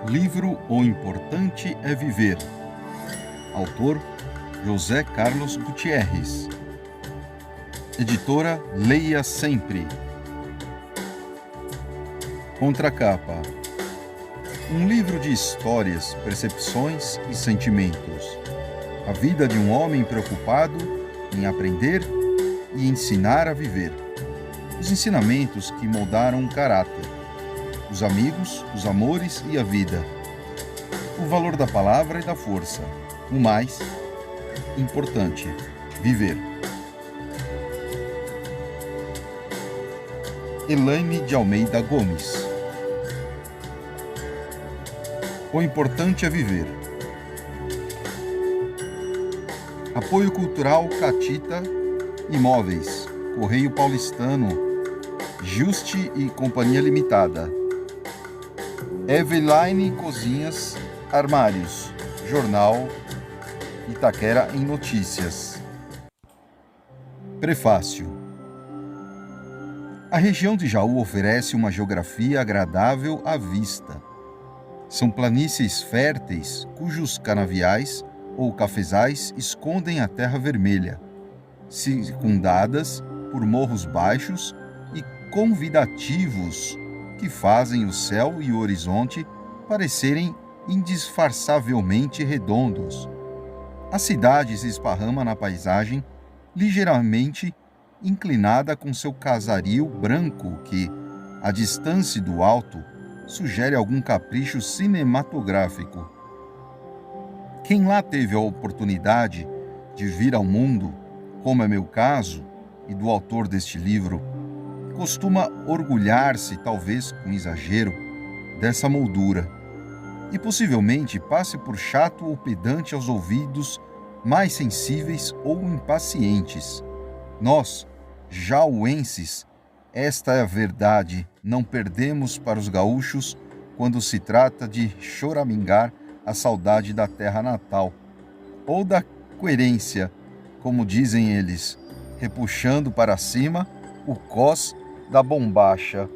Livro O Importante é Viver. Autor José Carlos Gutierrez. Editora Leia Sempre. Contracapa. Um livro de histórias, percepções e sentimentos. A vida de um homem preocupado em aprender e ensinar a viver. Os ensinamentos que moldaram o caráter. Os amigos, os amores e a vida. O valor da palavra e da força. O mais importante, viver. Elaine de Almeida Gomes. O importante é viver. Apoio Cultural Catita Imóveis, Correio Paulistano, Juste e Companhia Limitada. Eveline Cozinhas Armários, Jornal Itaquera em Notícias. Prefácio. A região de Jaú oferece uma geografia agradável à vista. São planícies férteis cujos canaviais ou cafezais escondem a terra vermelha, circundadas por morros baixos e convidativos que fazem o céu e o horizonte parecerem indisfarçavelmente redondos. A cidade se esparrama na paisagem, ligeiramente inclinada com seu casario branco que, à distância do alto, sugere algum capricho cinematográfico. Quem lá teve a oportunidade de vir ao mundo, como é meu caso, e do autor deste livro, costuma orgulhar-se, talvez com exagero, dessa moldura, e possivelmente passe por chato ou pedante aos ouvidos mais sensíveis ou impacientes. Nós, jauenses, esta é a verdade, não perdemos para os gaúchos quando se trata de choramingar a saudade da terra natal, ou da querência, como dizem eles, repuxando para cima o cós da bombacha.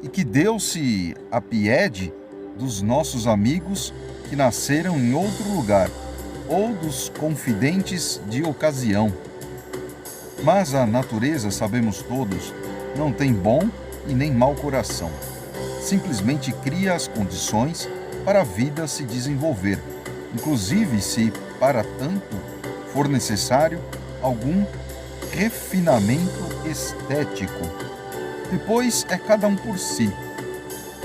E que Deus se apiede dos nossos amigos que nasceram em outro lugar, ou dos confidentes de ocasião. Mas a natureza, sabemos todos, não tem bom e nem mau coração. Simplesmente cria as condições para a vida se desenvolver, inclusive se, para tanto, for necessário algum refinamento estético. Depois é cada um por si.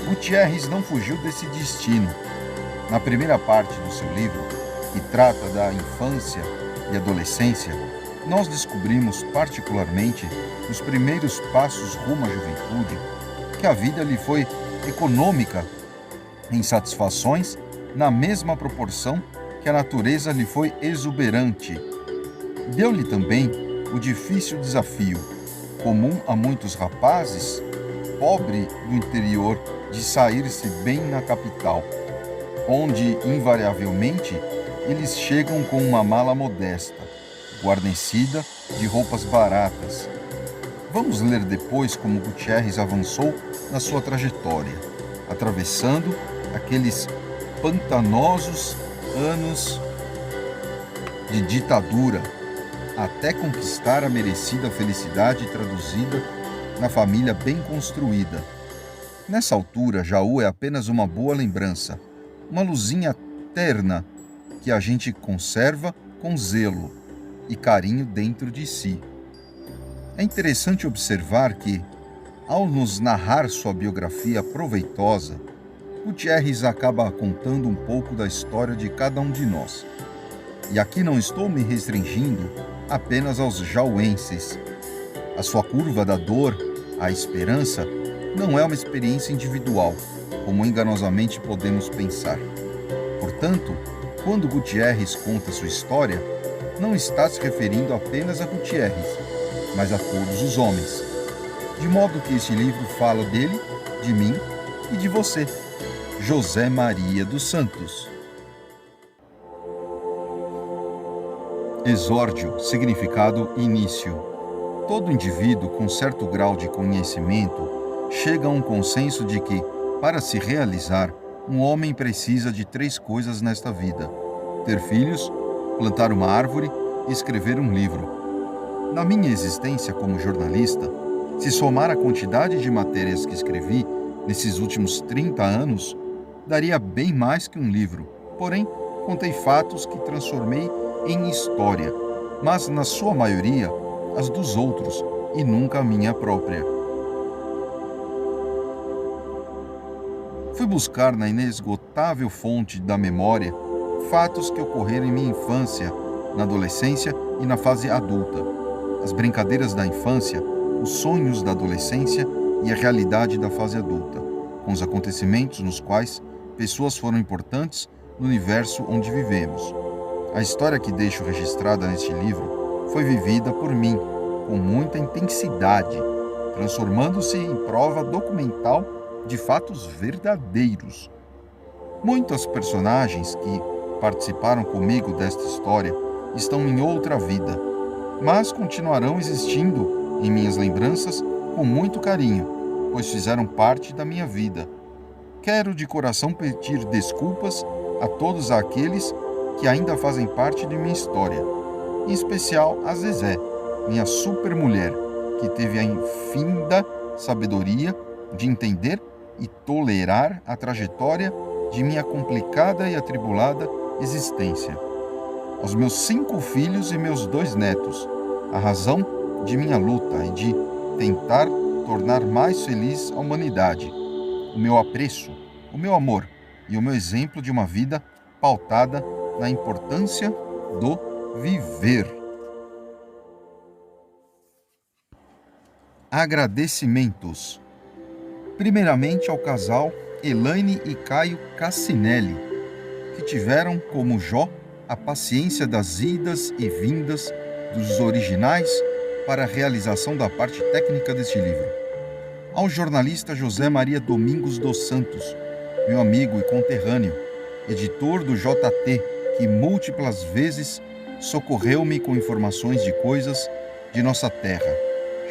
Gutierrez não fugiu desse destino. Na primeira parte do seu livro, que trata da infância e adolescência, nós descobrimos particularmente, nos primeiros passos rumo à juventude, que a vida lhe foi econômica em satisfações na mesma proporção que a natureza lhe foi exuberante. Deu-lhe também o difícil desafio, comum a muitos rapazes, pobre do interior, de sair-se bem na capital, onde, invariavelmente, eles chegam com uma mala modesta, guarnecida de roupas baratas. Vamos ler depois como Gutierrez avançou na sua trajetória, atravessando aqueles pantanosos anos de ditadura, até conquistar a merecida felicidade traduzida na família bem construída. Nessa altura, Jaú é apenas uma boa lembrança, uma luzinha terna que a gente conserva com zelo e carinho dentro de si. É interessante observar que, ao nos narrar sua biografia proveitosa, Gutierrez acaba contando um pouco da história de cada um de nós. E aqui não estou me restringindo apenas aos jauenses. A sua curva da dor à esperança não é uma experiência individual, como enganosamente podemos pensar. Portanto, quando Gutierrez conta sua história, não está se referindo apenas a Gutierrez, mas a todos os homens. De modo que este livro fala dele, de mim e de você, José Maria dos Santos. Exórdio, significado início. Todo indivíduo com certo grau de conhecimento chega a um consenso de que, para se realizar, um homem precisa de 3 coisas nesta vida: ter filhos, plantar uma árvore e escrever um livro. Na minha existência como jornalista, se somar a quantidade de matérias que escrevi nesses últimos 30 anos, daria bem mais que um livro. Porém, contei fatos que transformei em história, mas na sua maioria, as dos outros e nunca a minha própria. Fui buscar na inesgotável fonte da memória fatos que ocorreram em minha infância, na adolescência e na fase adulta. As brincadeiras da infância, os sonhos da adolescência e a realidade da fase adulta, com os acontecimentos nos quais pessoas foram importantes no universo onde vivemos. A história que deixo registrada neste livro foi vivida por mim com muita intensidade, transformando-se em prova documental de fatos verdadeiros. Muitos personagens que participaram comigo desta história estão em outra vida, mas continuarão existindo em minhas lembranças com muito carinho, pois fizeram parte da minha vida. Quero de coração pedir desculpas a todos aqueles que ainda fazem parte de minha história, em especial a Zezé, minha supermulher, que teve a infinda sabedoria de entender e tolerar a trajetória de minha complicada e atribulada existência. Aos meus 5 filhos e meus 2 netos, a razão de minha luta e de tentar tornar mais feliz a humanidade, o meu apreço, o meu amor e o meu exemplo de uma vida pautada na importância do viver. Agradecimentos. Primeiramente ao casal Elaine e Caio Cassinelli, que tiveram, como Jó, a paciência das idas e vindas dos originais para a realização da parte técnica deste livro. Ao jornalista José Maria Domingos dos Santos, meu amigo e conterrâneo, editor do JT, que múltiplas vezes socorreu-me com informações de coisas de nossa terra,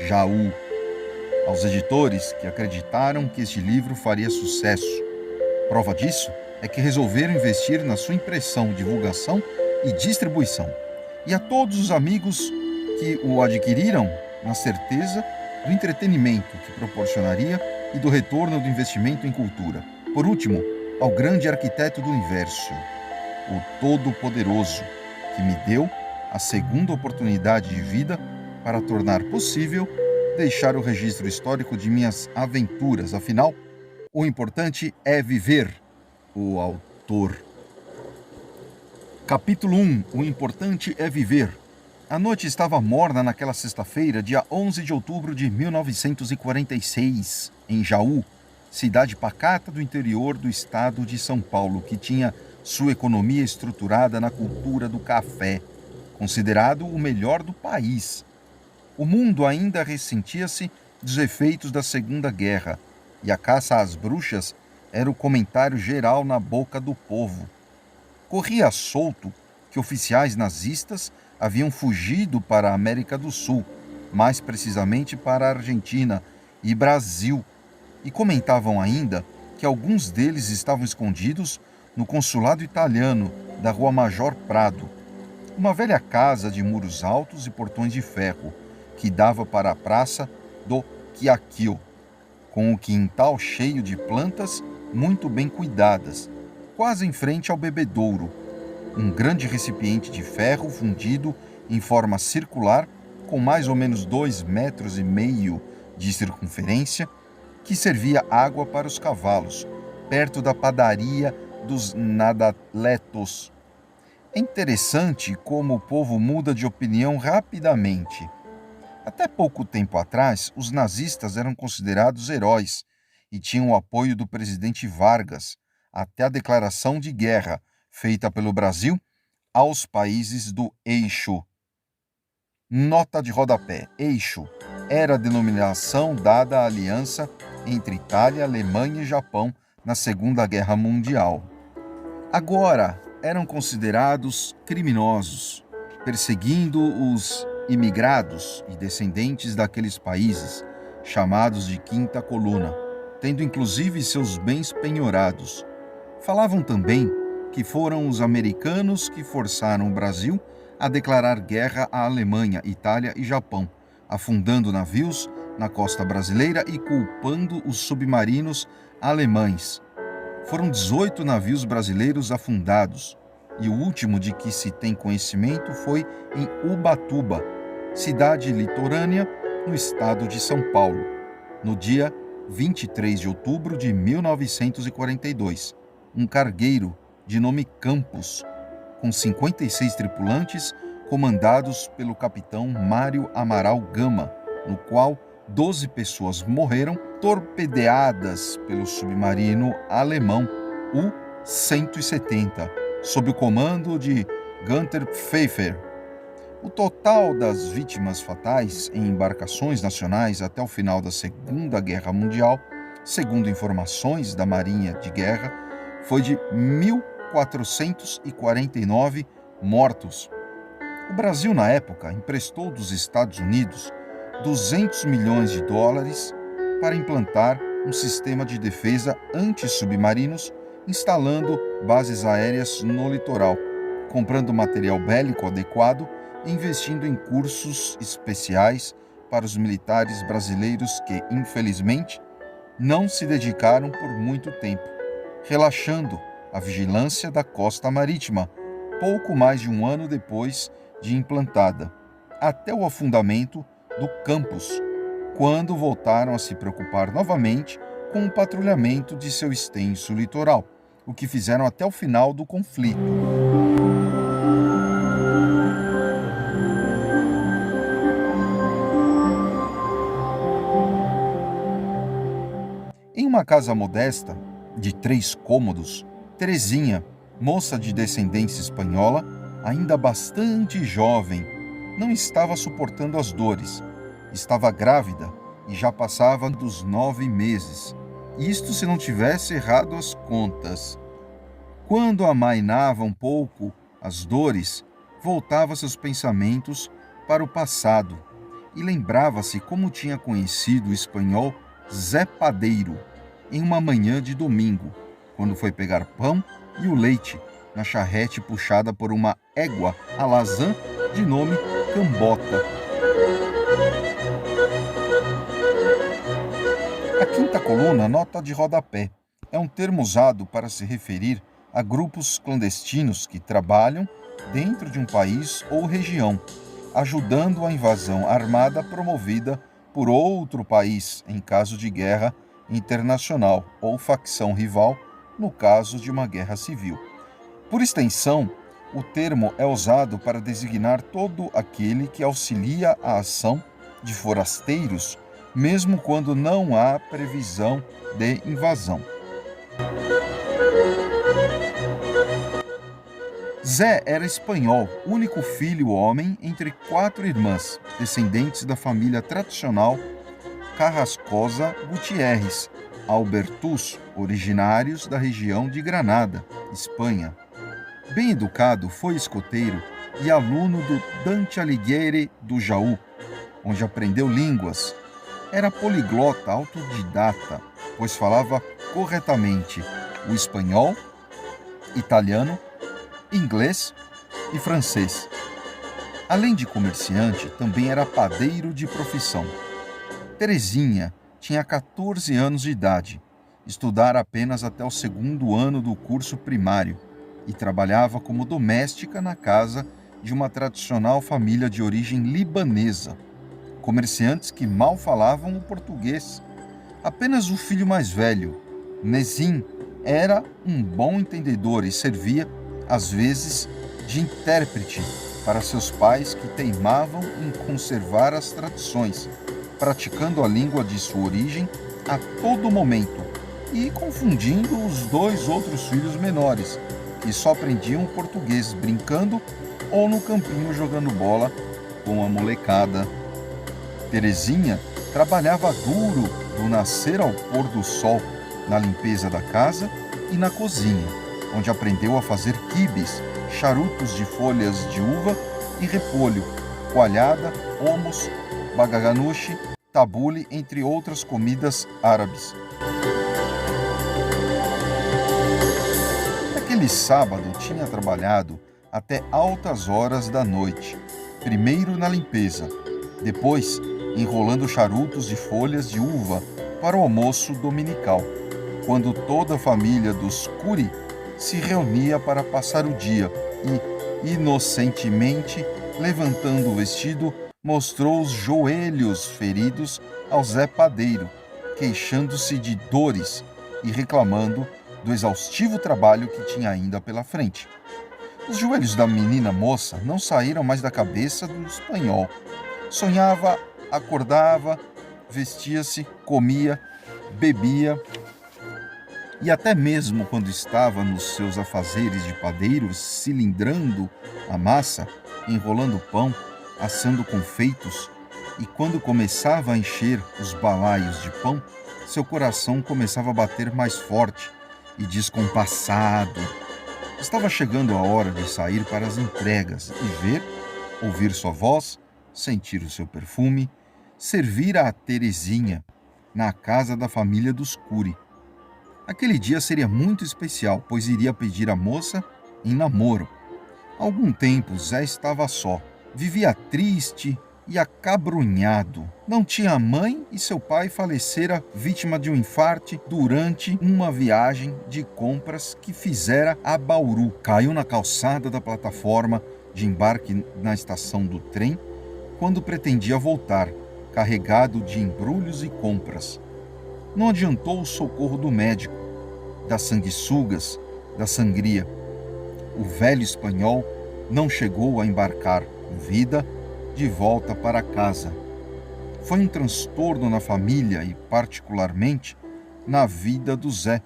Jaú. Aos editores que acreditaram que este livro faria sucesso. Prova disso é que resolveram investir na sua impressão, divulgação e distribuição. E a todos os amigos que o adquiriram, na certeza do entretenimento que proporcionaria e do retorno do investimento em cultura. Por último, ao grande arquiteto do universo, o Todo-Poderoso, que me deu a segunda oportunidade de vida para tornar possível deixar o registro histórico de minhas aventuras. Afinal, o importante é viver. O autor. Capítulo 1. O importante é viver. A noite estava morna naquela sexta-feira, dia 11 de outubro de 1946, em Jaú, cidade pacata do interior do estado de São Paulo, que tinha sua economia estruturada na cultura do café, considerado o melhor do país. O mundo ainda ressentia-se dos efeitos da Segunda Guerra, e a caça às bruxas era o comentário geral na boca do povo. Corria solto que oficiais nazistas haviam fugido para a América do Sul, mais precisamente para a Argentina e Brasil, e comentavam ainda que alguns deles estavam escondidos no consulado italiano da Rua Major Prado, uma velha casa de muros altos e portões de ferro, que dava para a praça do Quiaquil, com o quintal cheio de plantas muito bem cuidadas, quase em frente ao bebedouro, um grande recipiente de ferro fundido em forma circular, com mais ou menos 2,5 metros de circunferência, que servia água para os cavalos, perto da padaria dos Nadaletos. É interessante como o povo muda de opinião rapidamente. Até pouco tempo atrás, os nazistas eram considerados heróis e tinham o apoio do presidente Vargas, até a declaração de guerra feita pelo Brasil aos países do Eixo. Nota de rodapé: Eixo era a denominação dada à aliança entre Itália, Alemanha e Japão na Segunda Guerra Mundial. Agora eram considerados criminosos, perseguindo os imigrados e descendentes daqueles países, chamados de Quinta Coluna, tendo inclusive seus bens penhorados. Falavam também que foram os americanos que forçaram o Brasil a declarar guerra à Alemanha, Itália e Japão, afundando navios na costa brasileira e culpando os submarinos alemães. Foram 18 navios brasileiros afundados, e o último de que se tem conhecimento foi em Ubatuba, cidade litorânea no estado de São Paulo, no dia 23 de outubro de 1942. Um cargueiro de nome Campos, com 56 tripulantes, comandados pelo capitão Mário Amaral Gama, no qual 12 pessoas morreram torpedeadas pelo submarino alemão U-170, sob o comando de Günther Pfeffer. O total das vítimas fatais em embarcações nacionais até o final da Segunda Guerra Mundial, segundo informações da Marinha de Guerra, foi de 1.449 mortos. O Brasil, na época, emprestou dos Estados Unidos 200 milhões de dólares para implantar um sistema de defesa anti-submarinos, instalando bases aéreas no litoral, comprando material bélico adequado e investindo em cursos especiais para os militares brasileiros que, infelizmente, não se dedicaram por muito tempo, relaxando a vigilância da costa marítima, pouco mais de um ano depois de implantada, até o afundamento do Campos, quando voltaram a se preocupar novamente com o patrulhamento de seu extenso litoral, o que fizeram até o final do conflito. Em uma casa modesta, de 3 cômodos, Terezinha, moça de descendência espanhola, ainda bastante jovem, não estava suportando as dores. Estava grávida e já passava dos 9 meses. Isto se não tivesse errado as contas. Quando amainava um pouco as dores, voltava seus pensamentos para o passado e lembrava-se como tinha conhecido o espanhol Zé Padeiro em uma manhã de domingo, quando foi pegar pão e o leite na charrete puxada por uma égua alazã de nome Cambota. A quinta coluna, nota de rodapé, é um termo usado para se referir a grupos clandestinos que trabalham dentro de um país ou região, ajudando a invasão armada promovida por outro país em caso de guerra internacional ou facção rival no caso de uma guerra civil. Por extensão, o termo é usado para designar todo aquele que auxilia a ação de forasteiros, mesmo quando não há previsão de invasão. Zé era espanhol, único filho homem entre 4 irmãs, descendentes da família tradicional Carrascosa Gutierrez, Albertus, originários da região de Granada, Espanha. Bem educado, foi escoteiro e aluno do Dante Alighieri do Jaú, onde aprendeu línguas. Era poliglota autodidata, pois falava corretamente o espanhol, italiano, inglês e francês. Além de comerciante, também era padeiro de profissão. Terezinha tinha 14 anos de idade, estudara apenas até o 2º ano do curso primário e trabalhava como doméstica na casa de uma tradicional família de origem libanesa, comerciantes que mal falavam o português. Apenas o filho mais velho, Nezim, era um bom entendedor e servia, às vezes, de intérprete para seus pais que teimavam em conservar as tradições, praticando a língua de sua origem a todo momento e confundindo os 2 outros filhos menores, que só aprendiam português brincando ou no campinho jogando bola com a molecada. Terezinha trabalhava duro do nascer ao pôr do sol na limpeza da casa e na cozinha, onde aprendeu a fazer quibes, charutos de folhas de uva e repolho, coalhada, hummus, bagaganushi, tabule, entre outras comidas árabes. Naquele sábado tinha trabalhado até altas horas da noite, primeiro na limpeza, depois enrolando charutos de folhas de uva para o almoço dominical, quando toda a família dos Cury se reunia para passar o dia e, inocentemente, levantando o vestido, mostrou os joelhos feridos ao Zé Padeiro, queixando-se de dores e reclamando do exaustivo trabalho que tinha ainda pela frente. Os joelhos da menina moça não saíram mais da cabeça do espanhol. Sonhava, acordava, vestia-se, comia, bebia e até mesmo quando estava nos seus afazeres de padeiro, cilindrando a massa, enrolando o pão, assando confeitos, e quando começava a encher os balaios de pão, seu coração começava a bater mais forte e descompassado. Estava chegando a hora de sair para as entregas e ver, ouvir sua voz, sentir o seu perfume, servir a Terezinha na casa da família dos Cury. Aquele dia seria muito especial, pois iria pedir a moça em namoro. Há algum tempo Zé estava só, vivia triste e acabrunhado. Não tinha mãe e seu pai falecera vítima de um infarte durante uma viagem de compras que fizera a Bauru. Caiu na calçada da plataforma de embarque na estação do trem quando pretendia voltar, carregado de embrulhos e compras. Não adiantou o socorro do médico, das sanguessugas, da sangria. O velho espanhol não chegou a embarcar com vida de volta para casa. Foi um transtorno na família e, particularmente, na vida do Zé,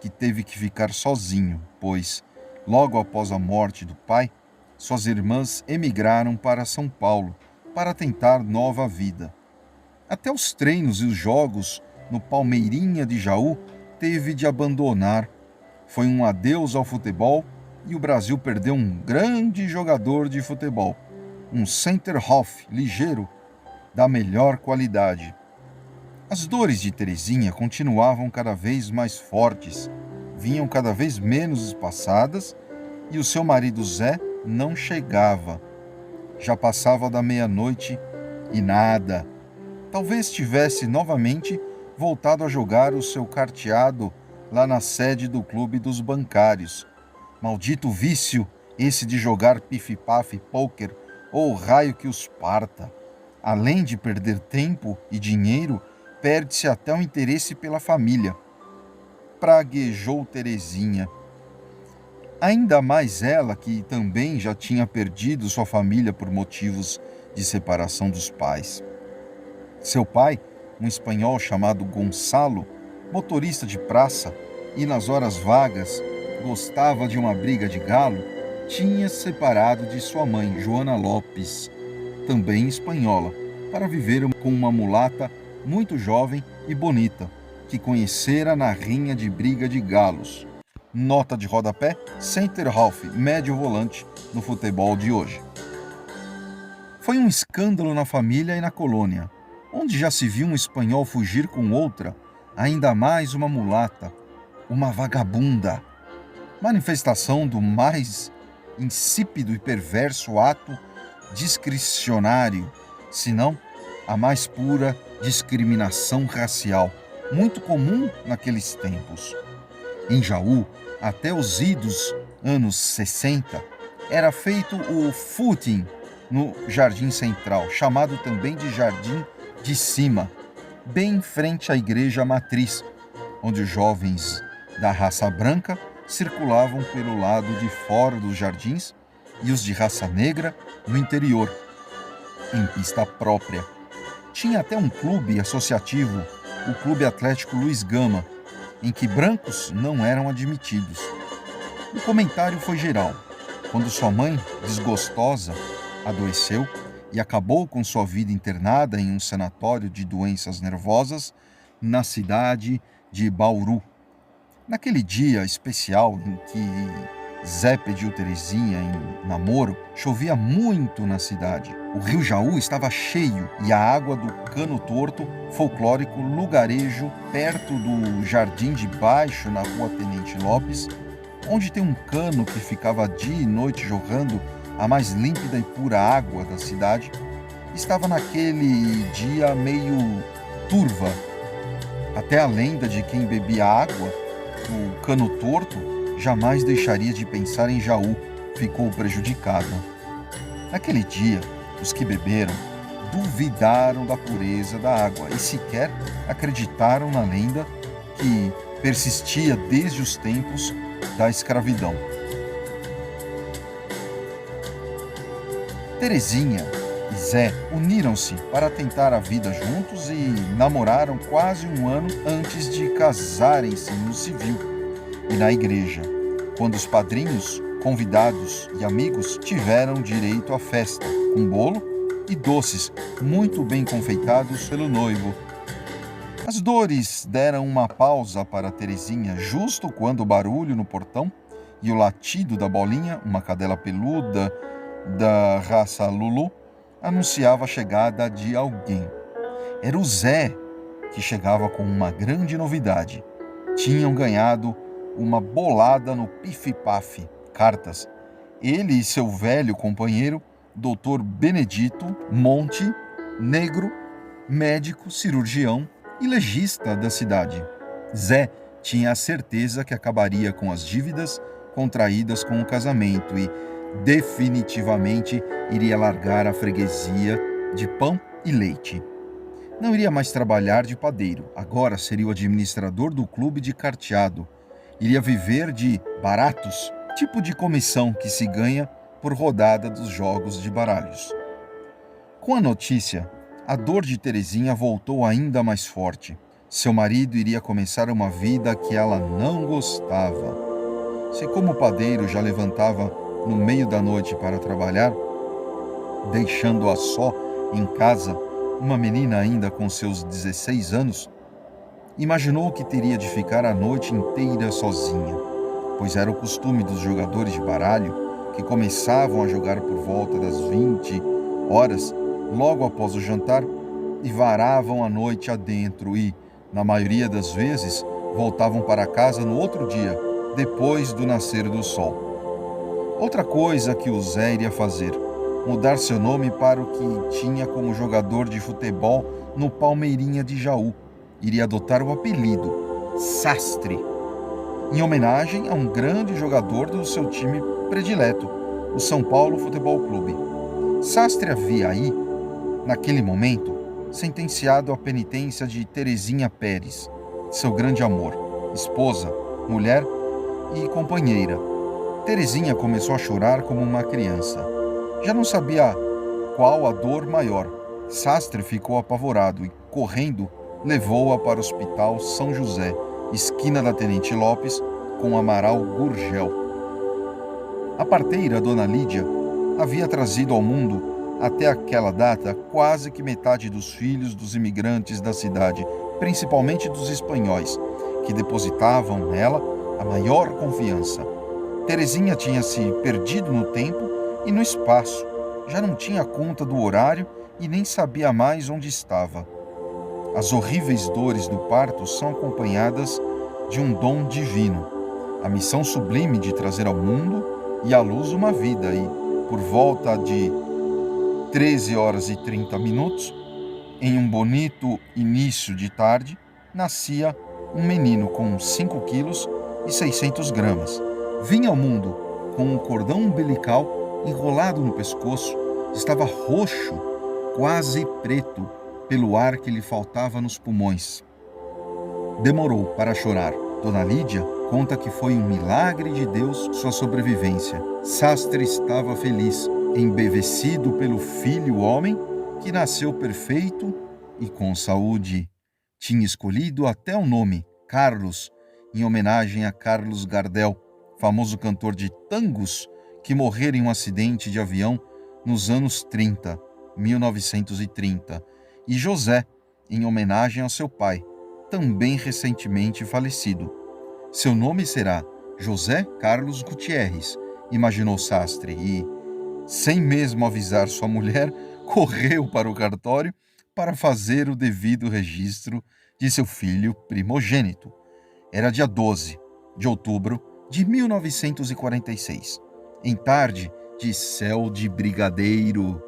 que teve que ficar sozinho, pois, logo após a morte do pai, suas irmãs emigraram para São Paulo para tentar nova vida. Até os treinos e os jogos no Palmeirinha de Jaú teve de abandonar. Foi um adeus ao futebol e o Brasil perdeu um grande jogador de futebol, um center-half ligeiro da melhor qualidade. As dores de Terezinha continuavam cada vez mais fortes, vinham cada vez menos espaçadas e o seu marido Zé não chegava. Já passava da meia-noite e nada. Talvez tivesse novamente voltado a jogar o seu carteado lá na sede do clube dos bancários. Maldito vício esse de jogar pif-paf pôquer ou raio que os parta. Além de perder tempo e dinheiro, perde-se até o interesse pela família. Praguejou Terezinha. Ainda mais ela, que também já tinha perdido sua família por motivos de separação dos pais. Seu pai, um espanhol chamado Gonçalo, motorista de praça e nas horas vagas gostava de uma briga de galo, tinha separado de sua mãe, Joana Lopes, também espanhola, para viver com uma mulata muito jovem e bonita, que conhecera na rinha de briga de galos. Nota de rodapé, center-half, médio volante no futebol de hoje. Foi um escândalo na família e na colônia, onde já se viu um espanhol fugir com outra, ainda mais uma mulata, uma vagabunda. Manifestação do mais insípido e perverso ato discricionário, senão a mais pura discriminação racial, muito comum naqueles tempos. Em Jaú, até os idos anos 60, era feito o footing no Jardim Central, chamado também de Jardim de Cima, bem em frente à igreja matriz, onde os jovens da raça branca circulavam pelo lado de fora dos jardins e os de raça negra no interior, em pista própria. Tinha até um clube associativo, o Clube Atlético Luiz Gama, em que brancos não eram admitidos. O comentário foi geral. Quando sua mãe, desgostosa, adoeceu e acabou com sua vida internada em um sanatório de doenças nervosas na cidade de Bauru. Naquele dia especial em que Zé pediu Terezinha em namoro, chovia muito na cidade. O rio Jaú estava cheio e a água do Cano Torto, folclórico lugarejo perto do Jardim de Baixo, na rua Tenente Lopes, onde tem um cano que ficava dia e noite jorrando a mais límpida e pura água da cidade, estava naquele dia meio turva. Até a lenda de quem bebia água, o cano torto, jamais deixaria de pensar em Jaú, ficou prejudicada. Naquele dia, os que beberam duvidaram da pureza da água e sequer acreditaram na lenda que persistia desde os tempos da escravidão. Terezinha e Zé uniram-se para tentar a vida juntos e namoraram quase um ano antes de casarem-se no civil e na igreja, quando os padrinhos, convidados e amigos tiveram direito à festa, com bolo e doces muito bem confeitados pelo noivo. As dores deram uma pausa para Terezinha justo quando o barulho no portão e o latido da Bolinha, uma cadela peluda da raça Lulu, anunciava a chegada de alguém. Era o Zé, que chegava com uma grande novidade. Tinham ganhado uma bolada no Pif-Paf Cartas. Ele e seu velho companheiro, Dr. Benedito Monte, negro, médico, cirurgião e legista da cidade. Zé tinha a certeza que acabaria com as dívidas contraídas com o casamento e definitivamente iria largar a freguesia de pão e leite. Não iria mais trabalhar de padeiro, agora seria o administrador do clube de carteado. Iria viver de baratos, tipo de comissão que se ganha por rodada dos jogos de baralhos. Com a notícia, a dor de Terezinha voltou ainda mais forte. Seu marido iria começar uma vida que ela não gostava. Se como padeiro já levantava no meio da noite para trabalhar, deixando-a só em casa, uma menina ainda com seus 16 anos, imaginou que teria de ficar a noite inteira sozinha, pois era o costume dos jogadores de baralho, que começavam a jogar por volta das 20 horas, logo após o jantar, e varavam a noite adentro e, na maioria das vezes, voltavam para casa no outro dia, depois do nascer do sol. Outra coisa que o Zé iria fazer, mudar seu nome para o que tinha como jogador de futebol no Palmeirinha de Jaú. Iria adotar o apelido Sastre, em homenagem a um grande jogador do seu time predileto, o São Paulo Futebol Clube. Sastre havia aí, naquele momento, sentenciado à penitência de Terezinha Pérez, seu grande amor, esposa, mulher e companheira. Terezinha começou a chorar como uma criança. Já não sabia qual a dor maior. Sastre ficou apavorado e, correndo, levou-a para o Hospital São José, esquina da Tenente Lopes, com Amaral Gurgel. A parteira, Dona Lídia, havia trazido ao mundo, até aquela data, quase que metade dos filhos dos imigrantes da cidade, principalmente dos espanhóis, que depositavam nela a maior confiança. Terezinha tinha se perdido no tempo e no espaço, já não tinha conta do horário e nem sabia mais onde estava. As horríveis dores do parto são acompanhadas de um dom divino, a missão sublime de trazer ao mundo e à luz uma vida, e, por volta de 13 horas e 30 minutos, em um bonito início de tarde, nascia um menino com 5 quilos e 600 gramas. Vinha ao mundo com um cordão umbilical enrolado no pescoço, estava roxo, quase preto, pelo ar que lhe faltava nos pulmões. Demorou para chorar. Dona Lídia conta que foi um milagre de Deus sua sobrevivência. Sastre estava feliz, embevecido pelo filho homem que nasceu perfeito e com saúde. Tinha escolhido até o nome, Carlos, em homenagem a Carlos Gardel, famoso cantor de tangos que morrera em um acidente de avião nos anos 1930, e José, em homenagem ao seu pai, também recentemente falecido. Seu nome será José Carlos Gutierrez, imaginou Sastre e, sem mesmo avisar sua mulher, correu para o cartório para fazer o devido registro de seu filho primogênito. Era dia 12 de outubro de 1946, em tarde de céu de brigadeiro.